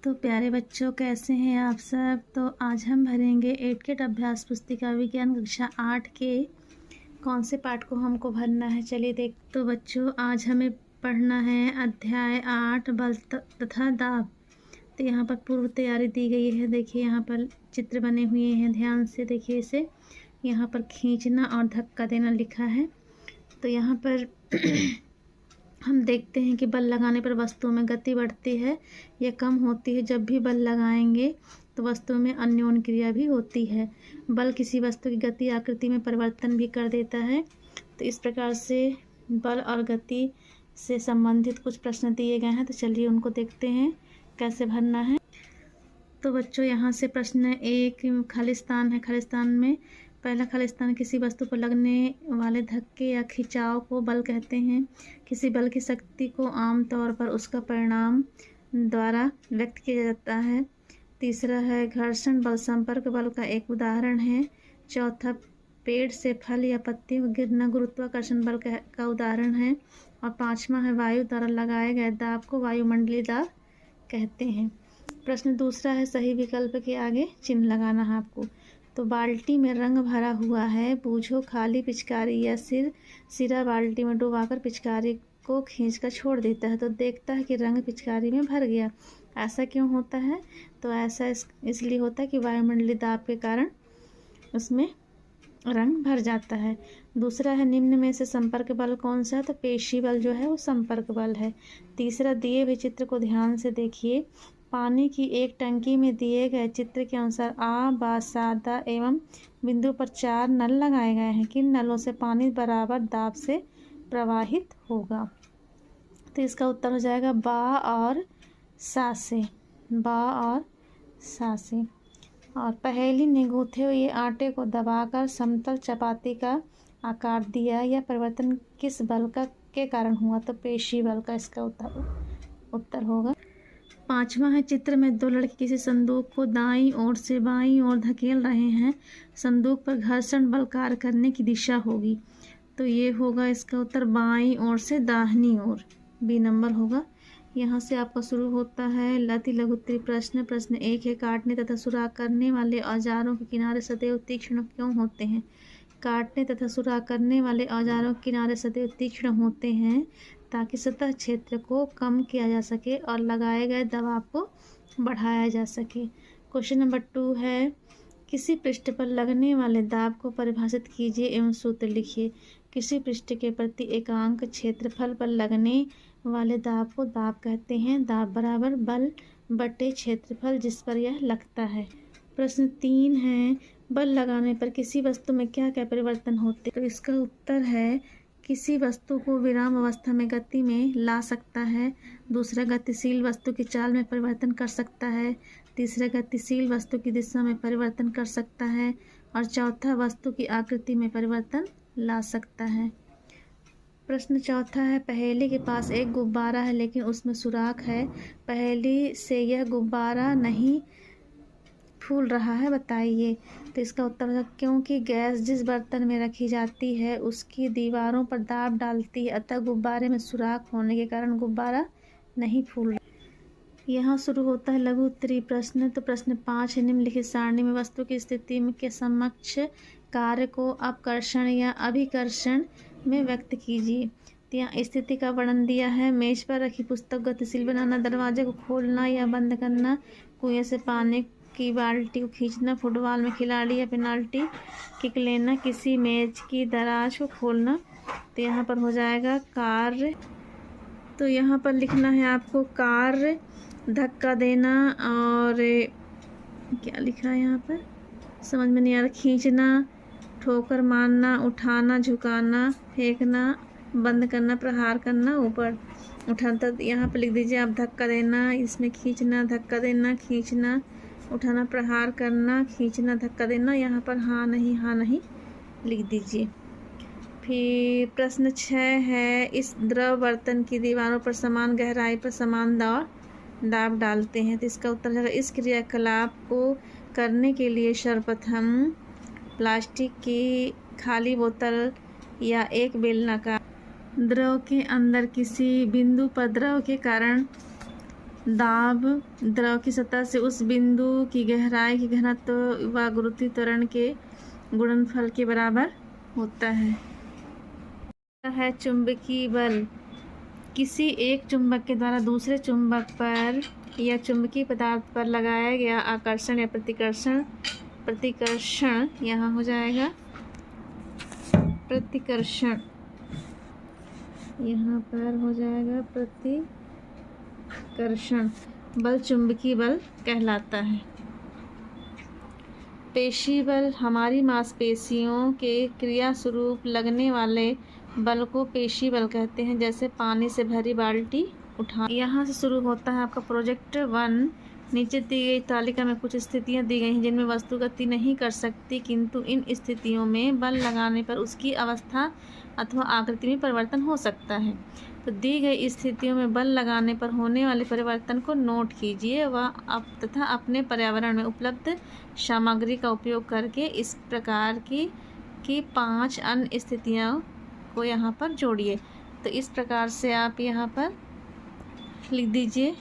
तो प्यारे बच्चों, कैसे हैं आप सब। तो आज हम भरेंगे 8 अभ्यास पुस्तिका विज्ञान कक्षा 8 के कौन से पाठ को हमको भरना है। चलिए देख। तो बच्चों, आज हमें पढ़ना है अध्याय 8 बल तथा दाब। तो यहाँ पर पूर्व तैयारी दी गई है। देखिए यहाँ पर चित्र बने हुए हैं, ध्यान से देखिए इसे। यहाँ पर खींचना और धक्का देना लिखा है। तो यहाँ पर हम देखते हैं कि बल लगाने पर वस्तु में गति बढ़ती है या कम होती है। जब भी बल लगाएंगे तो वस्तु में अन्योन्य क्रिया भी होती है। बल किसी वस्तु की गति आकृति में परिवर्तन भी कर देता है। तो इस प्रकार से बल और गति से संबंधित कुछ प्रश्न दिए गए हैं। तो चलिए उनको देखते हैं कैसे भरना है। तो बच्चों, यहाँ से प्रश्न 1 खालिस्तान है। खालिस्तान में पहला खालिस्तान, किसी वस्तु पर लगने वाले धक्के या खिंचाव को बल कहते हैं। किसी बल की शक्ति को आमतौर पर उसका परिणाम द्वारा व्यक्त किया जाता है। तीसरा है घर्षण बल संपर्क बल का एक उदाहरण है। चौथा, पेड़ से फल या पत्ती को गिरना गुरुत्वाकर्षण बल का उदाहरण है। और पांचवा है वायु द्वारा लगाए गए दाब को वायुमंडलीय दाब कहते हैं। प्रश्न दूसरा है सही विकल्प के आगे चिन्ह लगाना है आपको। तो बाल्टी में रंग भरा हुआ है, बूझो खाली पिचकारी या सिरा बाल्टी में डुबाकर पिचकारी को खींचकर छोड़ देता है तो देखता है कि रंग पिचकारी में भर गया। ऐसा क्यों होता है? तो ऐसा इसलिए होता है कि वायुमंडलीय दाब के कारण उसमें रंग भर जाता है। दूसरा है निम्न में से संपर्क बल कौन सा है? तो पेशी बल जो है वो संपर्क बल है। तीसरा, दिए हुए चित्र को ध्यान से देखिए। पानी की एक टंकी में दिए गए चित्र के अनुसार आ, बा, सादा एवं बिंदु पर 4 नल लगाए गए हैं। किन नलों से पानी बराबर दाब से प्रवाहित होगा? तो इसका उत्तर हो जाएगा बा और सा से। बा और सा से। और पहेली ने गूंथे हुए आटे को दबाकर समतल चपाती का आकार दिया। यह परिवर्तन किस बल का के कारण हुआ? तो पेशी बल का इसका उत्तर होगा। पांचवा है चित्र में 2 लड़के किसी संदूक को दाईं ओर से बाईं ओर धकेल रहे हैं। संदूक पर घर्षण बल कार्य करने की दिशा होगी। तो ये होगा इसका उत्तर बाईं ओर से दाहिनी ओर, बी नंबर होगा। यहाँ से आपका शुरू होता है लघु लघुत्तरी प्रश्न। प्रश्न 1 है काटने तथा सुराख करने वाले औजारों के किनारे सदैव तीक्ष्ण क्यों होते हैं? काटने तथा सुराख करने वाले औजारों के किनारे सदैव तीक्ष्ण होते हैं ताकि सतह क्षेत्र को कम किया जा सके और लगाए गए दबाव को बढ़ाया जा सके। क्वेश्चन नंबर 2 है किसी पृष्ठ पर लगने वाले दाब को परिभाषित कीजिए एवं सूत्र लिखिए। किसी पृष्ठ के प्रति एकांक क्षेत्रफल पर लगने वाले दाब को दाब कहते हैं। दाब बराबर बल बटे क्षेत्रफल जिस पर यह लगता है। प्रश्न 3 है बल लगाने पर किसी वस्तु में क्या क्या परिवर्तन होते? तो इसका उत्तर है किसी वस्तु को विराम अवस्था में गति में ला सकता है। दूसरा, गतिशील वस्तु की चाल में परिवर्तन कर सकता है। तीसरा, गतिशील वस्तु की दिशा में परिवर्तन कर सकता है। और चौथा, वस्तु की आकृति में परिवर्तन ला सकता है। प्रश्न 4 है पहेली के पास एक गुब्बारा है लेकिन उसमें सुराख है। पहेली से यह गुब्बारा नहीं फूल रहा है, बताइए। तो इसका उत्तर है क्योंकि गैस जिस बर्तन में रखी जाती है उसकी दीवारों पर दाब डालती है, अतः गुब्बारे में सुराख होने के कारण गुब्बारा नहीं फूल रहा। यहाँ शुरू होता है लघु उत्तरी प्रश्न। तो प्रश्न 5 है निम्नलिखित सारणी में वस्तु की स्थिति के समक्ष कार्य को अपकर्षण या अभिकर्षण में व्यक्त कीजिए। तो यहाँ स्थिति का वर्णन दिया है। मेज पर रखी पुस्तक गतिशील बनाना, दरवाजे को खोलना या बंद करना, कुएं से पानी की बाल्टी को खींचना, फुटबॉल में खिलाड़ी या पेनाल्टी किक लेना, किसी मेज की दराज को खोलना। तो यहाँ पर हो जाएगा कार्य। तो यहाँ पर लिखना है आपको कार्य, धक्का देना और क्या लिखा है यहाँ पर समझ में नहीं आ रहा, खींचना, ठोकर मारना, उठाना, झुकाना, फेंकना, बंद करना, प्रहार करना, ऊपर उठाना। तो यहाँ पर लिख दीजिए आप धक्का देना, इसमें खींचना, धक्का देना, खींचना, उठाना, प्रहार करना, खींचना, धक्का देना। यहाँ पर हाँ नहीं लिख दीजिए। फिर प्रश्न 6 है इस द्रव बर्तन की दीवारों पर समान गहराई पर समान दाब डालते हैं। तो इसका उत्तर है इस क्रियाकलाप को करने के लिए सर्वप्रथम प्लास्टिक की खाली बोतल या एक बेलनाकार द्रव के अंदर किसी बिंदु पर द्रव के कारण दाब द्रव की सतह से उस बिंदु की गहराई की घनत्व व गुरुत्वीय त्वरण के गुणनफल के बराबर होता है। चुंबकीय बल किसी एक चुंबक के द्वारा दूसरे चुंबक पर या चुंबकीय पदार्थ पर लगाया गया आकर्षण या प्रतिकर्षण यहाँ हो जाएगा प्रतिकर्षण, यहाँ पर हो जाएगा प्रतिकर्षण बल चुंबकीय बल कहलाता है। पेशी बल हमारी मांसपेशियों के क्रिया स्वरूप लगने वाले बल को पेशी बल कहते हैं। जैसे पानी से भरी बाल्टी उठा। यहाँ से शुरू होता है आपका प्रोजेक्ट 1। नीचे दी गई तालिका में कुछ स्थितियाँ दी गई हैं जिनमें वस्तु गति नहीं कर सकती, किंतु इन स्थितियों में बल लगाने पर उसकी अवस्था अथवा आकृति में परिवर्तन हो सकता है। तो दी गई स्थितियों में बल लगाने पर होने वाले परिवर्तन को नोट कीजिए तथा अपने पर्यावरण में उपलब्ध सामग्री का उपयोग करके इस प्रकार की 5 अन्य स्थितियों को यहाँ पर जोड़िए। तो इस प्रकार से आप यहाँ पर लिख दीजिए।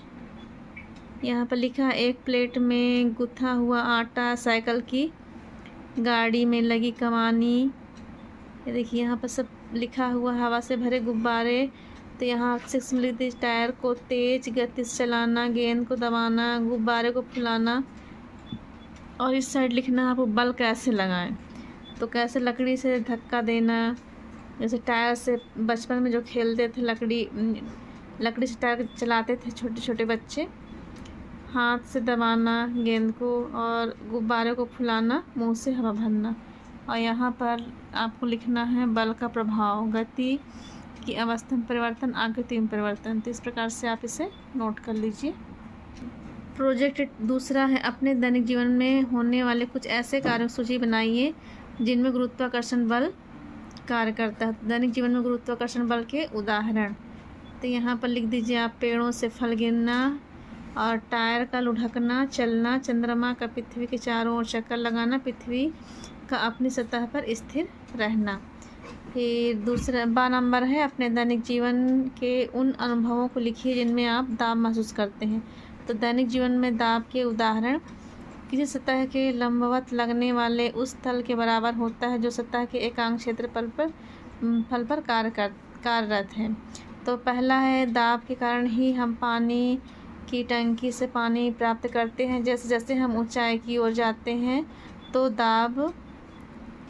यहाँ पर लिखा है एक प्लेट में गुथा हुआ आटा, साइकिल की गाड़ी में लगी कमानी। ये देखिए यहाँ पर सब लिखा हुआ, हवा से भरे गुब्बारे। तो यहाँ 6 में लिख दीजिए टायर को तेज गति से चलाना, गेंद को दबाना, गुब्बारे को फुलाना। और इस साइड लिखना आपको बल कैसे लगाएं। तो कैसे लकड़ी से धक्का देना, जैसे टायर से बचपन में जो खेलते थे, लकड़ी से टायर चलाते थे छोटे छोटे बच्चे। हाथ से दबाना गेंद को और गुब्बारे को फुलाना, मुंह से हवा भरना। और यहाँ पर आपको लिखना है बल का प्रभाव, गति की अवस्था में परिवर्तन, आकृति में परिवर्तन। तो इस प्रकार से आप इसे नोट कर लीजिए। प्रोजेक्ट दूसरा है अपने दैनिक जीवन में होने वाले कुछ ऐसे कार्यों की सूची बनाइए जिनमें गुरुत्वाकर्षण बल कार्य करता है। दैनिक जीवन में गुरुत्वाकर्षण बल के उदाहरण। तो यहाँ पर लिख दीजिए आप पेड़ों से फल गिरना और टायर का लुढ़कना, चलना, चंद्रमा का पृथ्वी के चारों ओर चक्कर लगाना, पृथ्वी का अपनी सतह पर स्थिर रहना। फिर दूसरा 12 नंबर है अपने दैनिक जीवन के उन अनुभवों को लिखिए जिनमें आप दाब महसूस करते हैं। तो दैनिक जीवन में दाब के उदाहरण किसी सतह के लंबवत लगने वाले उस तल के बराबर होता है जो सतह के एकांक क्षेत्रफल पर कार्यरत है। तो पहला है दाब के कारण ही हम पानी की टंकी से पानी प्राप्त करते हैं। जैसे जैसे हम ऊंचाई की ओर जाते हैं तो दाब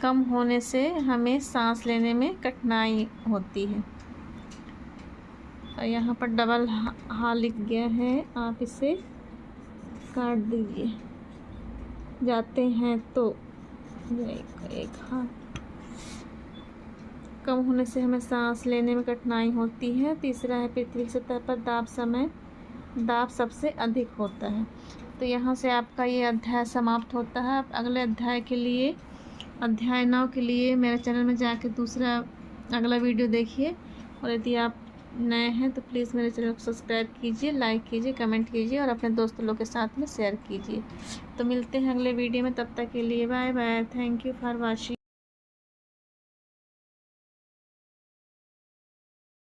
कम होने से हमें सांस लेने में कठिनाई होती है। और यहाँ पर डबल हा लिख गया है, आप इसे काट दीजिए। जाते हैं तो एक हाथ कम होने से हमें सांस लेने में कठिनाई होती है। तीसरा है पृथ्वी की सतह पर दाब सबसे अधिक होता है। तो यहाँ से आपका ये अध्याय समाप्त होता है। आप अगले अध्याय के लिए, अध्याय 9 के लिए मेरे चैनल में जाकर दूसरा अगला वीडियो देखिए। और यदि आप नए हैं तो प्लीज़ मेरे चैनल को सब्सक्राइब कीजिए, लाइक कीजिए, कमेंट कीजिए और अपने दोस्तों लोग के साथ में शेयर कीजिए। तो मिलते हैं अगले वीडियो में, तब तक के लिए bye bye. Thank you for watching.